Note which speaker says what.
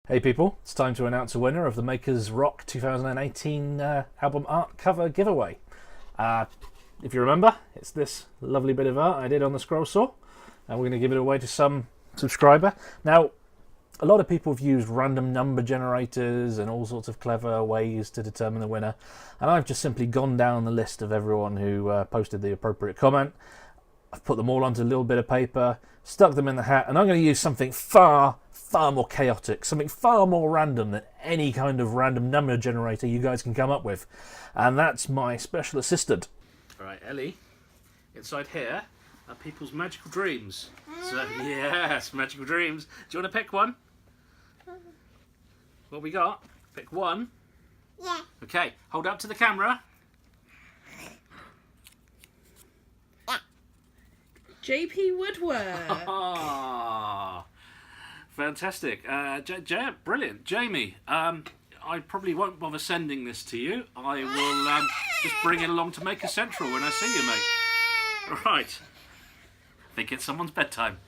Speaker 1: Hey people, it's time to announce a winner of the Makers Rock 2018 album art cover giveaway. If you remember, it's this lovely bit of art I did on the scroll saw, and we're going to give it away to some subscriber. Now, a lot of people have used random number generators and all sorts of clever ways to determine the winner, and I've just simply gone down the list of everyone who posted the appropriate comment. I've put them all onto a little bit of paper, stuck them in the hat, and I'm going to use something far more chaotic, something far more random than any kind of random number generator you guys can come up with. And that's my special assistant. Alright, Ellie, inside here are people's magical dreams. So, yes, magical dreams. Do you want to pick one? What we got? Pick one?
Speaker 2: Yeah.
Speaker 1: Okay, hold up to the camera.
Speaker 3: JP Woodwork.
Speaker 1: Oh, fantastic. Brilliant. Jamie, I probably won't bother sending this to you. I will just bring it along to Maker Central when I see you, mate. Right. I think it's someone's bedtime.